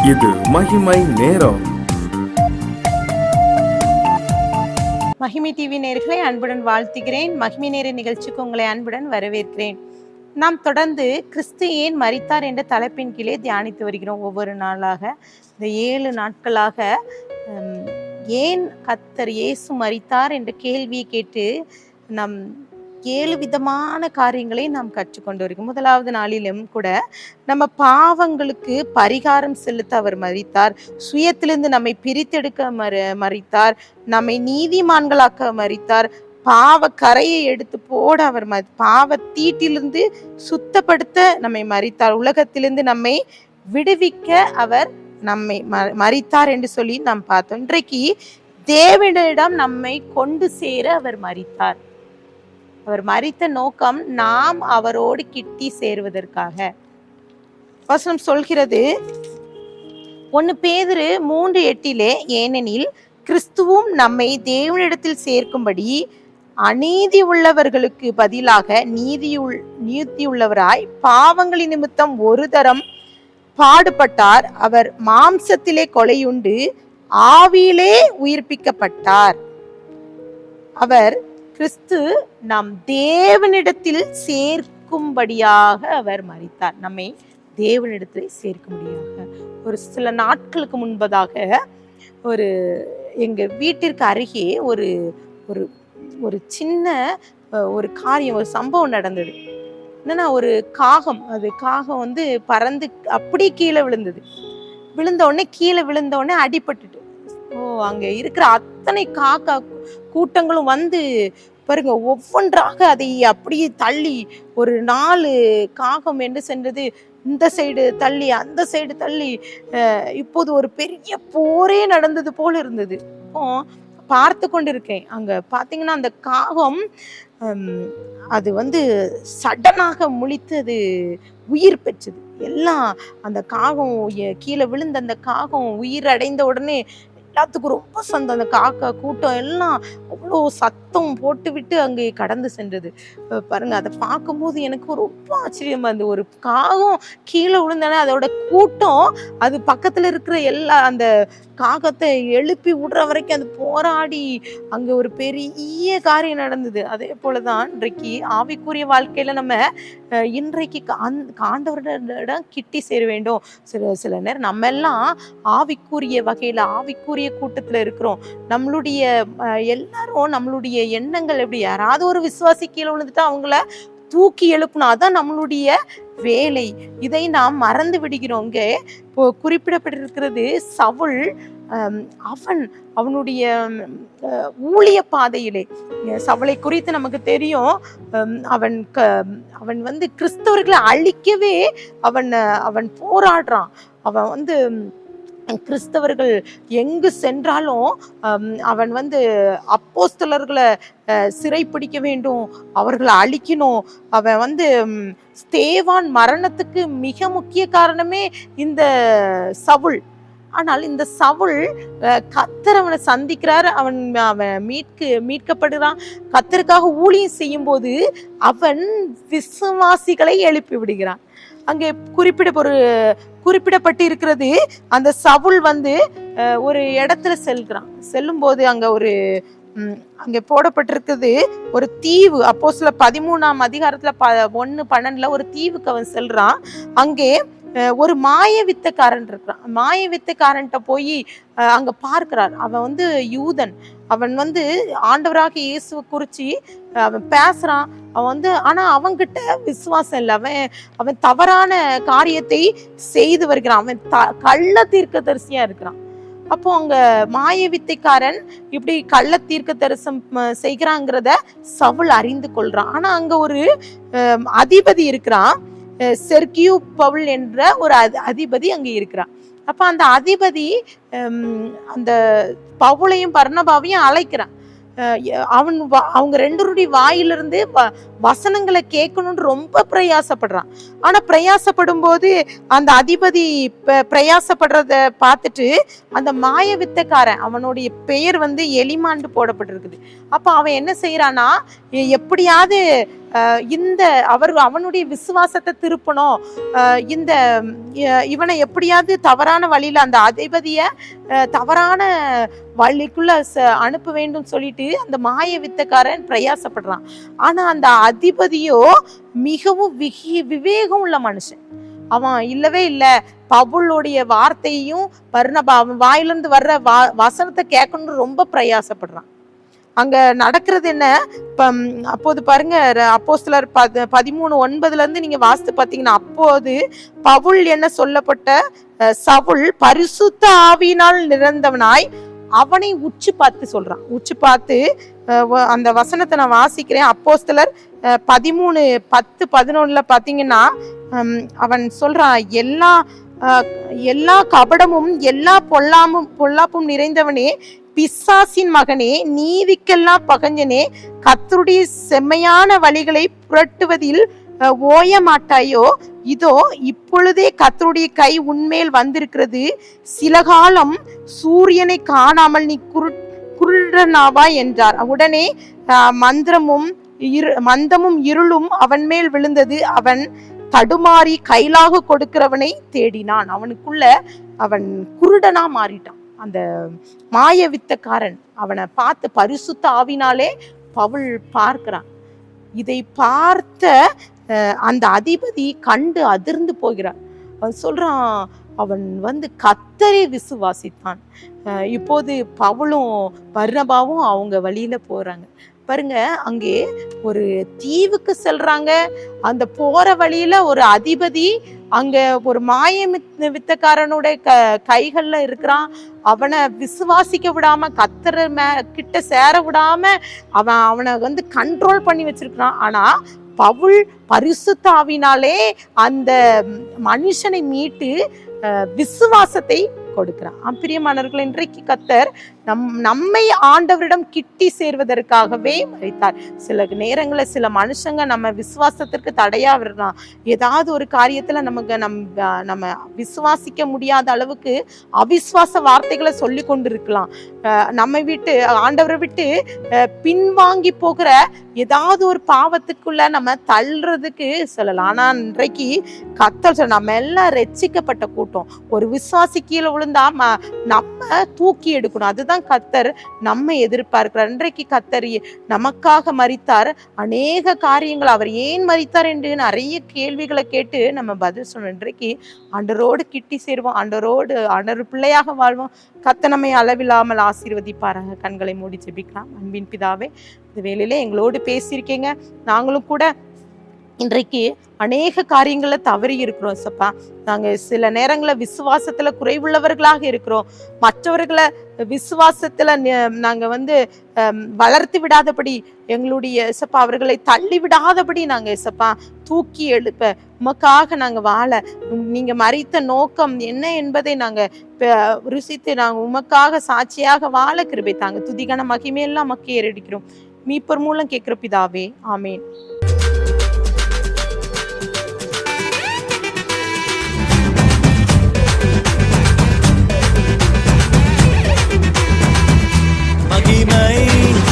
இது மகிமை நேரம். மகிமை டிவி நேயர்களை அன்புடன் வாழ்த்துகிறேன். மகிமை நேர நிகழ்ச்சிக்கு உங்களை அன்புடன் வரவேற்கிறேன். நாம் தொடர்ந்து கிறிஸ்து ஏன் மரித்தார் என்ற தலைப்பின் கீழே தியானித்து வருகிறோம். ஒவ்வொரு நாளாக இந்த 7 நாட்களாக ஏன் கர்த்தர் இயேசு மரித்தார் என்ற கேள்வியை கேட்டு நம் 7 விதமான காரியங்களை நாம் கற்றுக்கொண்டு வருகிறோம். முதலாவது நாளிலும் கூட நம்ம பாவங்களுக்கு பரிகாரம் செலுத்த அவர் மரித்தார், சுயத்திலிருந்து நம்மை பிரித்தெடுக்க மரித்தார், நம்மை நீதிமான்களாக்க மரித்தார், பாவ கரையை எடுத்து போட அவர் பாவ தீட்டிலிருந்து சுத்தப்படுத்த நம்மை மரித்தார், உலகத்திலிருந்து நம்மை விடுவிக்க அவர் நம்மை மரித்தார் என்று சொல்லி நாம் பார்த்தோம். இன்றைக்கு தேவனிடம் நம்மை கொண்டு சேர அவர் மரித்தார். அவர் மரித்த நோக்கம் நாம் அவரோடு கிட்டி சேருவதற்காக. வசனம் சொல்கிறது 1 பேதுரு 3:8, ஏனெனில் கிறிஸ்துவும் நம்மை தேவனிடத்தில் சேர்க்கும்படி அநீதி உள்ளவர்களுக்கு பதிலாக நீதியுள்ளவராய் பாவங்களின் நிமித்தம் ஒரு தரம் பாடுபட்டார். அவர் மாம்சத்திலே கொலையுண்டு ஆவியிலே உயிர்ப்பிக்கப்பட்டார். அவர் கிறிஸ்து நம் தேவனிடத்தில் சேர்க்கும்படியாக அவர் மரித்தார். நம்மை தேவனிடத்தில் சேர்க்கும்படியாக. ஒரு சில நாட்களுக்கு முன்பதாக எங்க வீட்டிற்கு அருகே ஒரு ஒரு சின்ன ஒரு காரியம், ஒரு சம்பவம் நடந்தது. என்னன்னா, ஒரு காகம் வந்து பறந்து அப்படி கீழே விழுந்தது. கீழே விழுந்த உடனே அடிபட்டுட்டு அங்க இருக்கிற அத்தனை காக்கா கூட்டங்களும் வந்து பாருங்க, ஒவ்வொன்றாக அதை அப்படியே தள்ளி ஒரு 4 காகம் என்று சென்றது. இந்த சைடு தள்ளி அந்த சைடு தள்ளி இப்போது ஒரு பெரிய போரே நடந்தது போல இருந்தது. பார்த்து கொண்டிருக்கேன். அங்க பாத்தீங்கன்னா அந்த காகம் அது வந்து சடனாக முழித்து அது உயிர் பெற்றது. எல்லாம் அந்த காகம் கீழே விழுந்த அந்த காகம் உயிர் அடைந்த உடனே எல்லாத்துக்கும் ரொம்ப சந்தோஷம். அந்த காக்கா கூட்டம் எல்லாம் அவ்வளோ சத்தம் போட்டு விட்டு அங்கே கடந்து சென்றது. பாருங்க, அதை பார்க்கும்போது எனக்கு ரொம்ப ஆச்சரியமா இருந்தது. ஒரு காகம் கீழே விழுந்தானே அதோட கூட்டம் அது பக்கத்துல இருக்கிற எல்லா அந்த காகத்தை எழுப்பி விடுற வரைக்கும் அது போராடி அங்க ஒரு பெரிய காரியம் நடந்தது. அதே போலதான் இன்றைக்கு ஆவிக்குரிய வாழ்க்கையில நம்ம இன்றைக்கு ஆண்டவரிடம் கிட்டி சேர வேண்டும். சில நேரம் நம்ம எல்லாம் ஆவிக்குரிய வகையில ஆவிக்குரிய கூட்டத்துல இருக்கிறோம். நம்மளுடைய எல்லாரும் நம்மளுடைய எண்ணங்கள் எப்படி, யாராவது ஒரு விசுவாசி கீழே விழுந்துட்டா அவங்கள தூக்கி எழுப்பணும், அதான் நம்மளுடைய வேலை. இதை நாம் மறந்து விடுகிறோம். இங்கே குறிப்பிடப்பட்டிருக்கிறது சவுல் அவனுடைய ஊழிய பாதையிலே சவுலை குறித்து நமக்கு தெரியும். அவன் வந்து கிறிஸ்தவர்களை அழிக்கவே அவன் போராடுறான். அவன் வந்து கிறிஸ்தவர்கள் எங்கு சென்றாலும் அவன் வந்து அப்போஸ்தலர்களை சிறைப்பிடிக்க வேண்டும், அவர்களை அழிக்கணும். அவன் வந்து ஸ்தேவான் மரணத்துக்கு மிக முக்கிய காரணமே இந்த சவுல். ஆனால் இந்த சவுல் கர்த்தர் அவனை சந்திக்கிறார், அவன் மீட்கப்படுகிறான். கர்த்தருக்காக ஊழியம் செய்யும் போது அவன் விசுவாசிகளை எழுப்பி விடுகிறான். அங்கே குறிப்பிடப்பட்டு இருக்கிறது, அந்த சவுல் வந்து ஒரு இடத்துல செல்லும் போது அங்கே போடப்பட்டிருக்குது ஒரு தீவு. அப்போஸ்தலர் 13ஆம் அதிகாரத்துல 1:12 ஒரு தீவுக்கு அவன் செல்றான். அங்கே ஒரு மாய வித்தக்காரன் இருக்கிறான். மாய வித்தக்காரன்ட்ட போய் அங்க பார்க்கிறார். அவன் வந்து யூதன். அவன் வந்து ஆண்டவராக இயேசுவை குறிச்சு அவன் பேசுறான். அவன் வந்து ஆனா அவன்கிட்ட விசுவாசம் இல்லை. அவன் தவறான காரியத்தை செய்து வருகிறான். அவன் கள்ள தீர்க்கதரிசியா இருக்கிறான். அப்போ அங்க மாய வித்தைக்காரன் இப்படி கள்ள தீர்க்க தரிசனம் செய்கிறாங்கிறத சவுல் அறிந்து கொள்றான். ஆனா அங்க ஒரு அதிபதி இருக்கிறான், செர்கியூ பவுல் என்ற ஒரு அதிபதி அங்க இருக்கிறான். அப்ப அந்த அதிபதி அந்த பவுலையும் பர்னபாவையும் அழைக்கிறான். அவங்க 2 வாயிலிருந்து வசனங்களை கேட்கணும்னு ரொம்ப பிரயாசப்படுறான். ஆனா பிரயாசப்படும் போது அந்த அதிபதி பிரயாசப்படுறத பார்த்துட்டு அந்த மாய வித்தக்காரன், அவனுடைய பெயர் வந்து எலிமாண்டு போடப்பட்டிருக்குது. அப்ப அவன் என்ன செய்யறானா, எப்படியாவது அவனுடைய விசுவாசத்தை திருப்பணும், இவனை எப்படியாவது தவறான வழியில அந்த அதிபதிய தவறான வழிக்குள்ள அனுப்ப வேண்டும் சொல்லிட்டு அந்த மாய வித்தக்காரன் பிரயாசப்படுறான். ஆனா அந்த அதிபதியோ மிகவும் விவேகம் உள்ள மனுஷன். அவன் இல்லவே இல்லை, பவுலுடைய வார்த்தையும் அவன் வாயிலிருந்து வர்ற வசனத்தை கேட்கணும்னு ரொம்ப பிரயாசப்படுறான். அங்க நடக்கிறது என்ன? அப்போது பாருங்க, அப்போஸ்தலர் 13:9 நீங்க வாசித்து பார்த்தீங்கன்னா, அப்போது பவுல் என்ன சொல்லப்பட்ட சவுல் பரிசுத்த ஆவியினால் நிறைந்தவனாய் அவனை உச்சி பார்த்து சொல்றான். உச்சி பார்த்து அந்த வசனத்தை நான் வாசிக்கிறேன். அப்போஸ்தலர் 13:10-11 பாத்தீங்கன்னா, அவன் சொல்றான், எல்லா கபடமும் எல்லா பொல்லாப்பும் நிறைந்தவனே, பிசாசின் மகனே, நீதிக்கெல்லாம் பகஞ்சனே, கர்த்தருடைய செம்மையான வழிகளை புரட்டுவதில் ஓய மாட்டாயோ? இதோ இப்பொழுதே கர்த்தருடைய கை உன்மேல் வந்திருக்கிறது. சில காலம் சூரியனை காணாமல் நீ குருடனாவா என்றார். உடனே மந்தமும் இருளும் அவன் மேல் விழுந்தது. அவன் தடுமாறி கைலாக கொடுக்கிறவனை தேடினான். அவனுக்குள்ள அவன் குருடனா மாறிட்டான். அந்த மாய வித்தக்காரன் அவனை பார்த்து பரிசுத்த ஆவினாலே பவுல் பார்க்கிறான். இதை பார்த்த அந்த அதிபதி கண்டு அதிர்ந்து போகிறான். அவன் சொல்றான், அவன் கர்த்தரை விசுவாசித்தான். இப்போது பவுலும் பர்னபாவும் அவங்க வழியில போறாங்க. பாருங்க, அங்கே ஒரு தீவுக்கு செல்றாங்க. அந்த போற வழியில ஒரு அதிபதி அங்க ஒரு மாய வித்தக்காரனுடைய கைகள்ல இருக்கிறான். அவனை விசுவாசிக்க விடாம, கர்த்தர் கிட்ட சேர விடாம அவனை கண்ட்ரோல் பண்ணி வச்சிருக்கிறான். ஆனா பவுல் பரிசுத்த ஆவியினாலே அந்த மனுஷனை மீட்டு விசுவாசத்தை கொடுக்கிறான். பிரியமானவர்களே, இன்றைக்கு கர்த்தர் நம்மை ஆண்டவரிடம் கிட்டி சேர்வதற்காகவே மரித்தார். சில நேரங்களில் சில மனுஷங்க நம்ம விசுவாசத்திற்கு தடையா விடலாம். ஏதாவது ஒரு காரியத்துல நம்ம விசுவாசிக்க முடியாத அளவுக்கு அவிசுவாச வார்த்தைகளை சொல்லி கொண்டு இருக்கலாம். நம்மை விட்டு ஆண்டவரை விட்டு பின்வாங்கி போகிற ஏதாவது ஒரு பாவத்துக்குள்ள நம்ம தள்ளுறதுக்கு சொல்லலாம். ஆனா இன்றைக்கு கர்த்தர் நம்ம எல்லாம் ரட்சிக்கப்பட்ட கூட்டம். ஒரு விசுவாசி கீழே விழுந்தா நம்ம தூக்கி எடுக்கணும். அதுதான் கர்த்தர் நம்ம எதிர்பார்க்கிறார். இன்றைக்கு கர்த்தர் நமக்காக மரித்தார். அநேக காரியங்கள் அவர் ஏன் மரித்தார் என்று நிறைய கேள்விகளை கேட்டு நம்ம பதில் சொல்லணும். இன்றைக்கு ஆண்டவரோடு கிட்டி சேருவோம், ஆண்டவர் பிள்ளையாக வாழ்வோம். கர்த்தர் நம்மை அளவில்லாமல் ஆசீர்வதிப்பாராக. கண்களை மூடி ஜெபிக்கலாம். அன்பின் பிதாவே, இந்த வேளையிலே எங்களோடு பேசியிருக்கீங்க. நாங்களும் கூட இன்றைக்கு அநேக காரியங்களை தவறி இருக்கிறோம் சப்பா. நாங்க சில நேரங்களில் விசுவாசத்துல குறைவுள்ளவர்களாக இருக்கிறோம். மற்றவர்களை விசுவாசத்துல நாங்க வளர்த்து விடாதபடி, எங்களுடைய சப்பா அவர்களை தள்ளி விடாதபடி நாங்க சப்பா தூக்கி எழுப்ப உமக்காக நாங்க வாழ, நீங்க மரித்த நோக்கம் என்ன என்பதை நாங்க ருசித்து நாங்க உமக்காக சாட்சியாக வாழ கிருபை தாங்க. துதிகன மகிமையெல்லாம் மக்கள் ஏறடிக்கிறோம். மீட்பர் மூலம் கேட்கிற பிதாவே, ஆமேன். மகிமை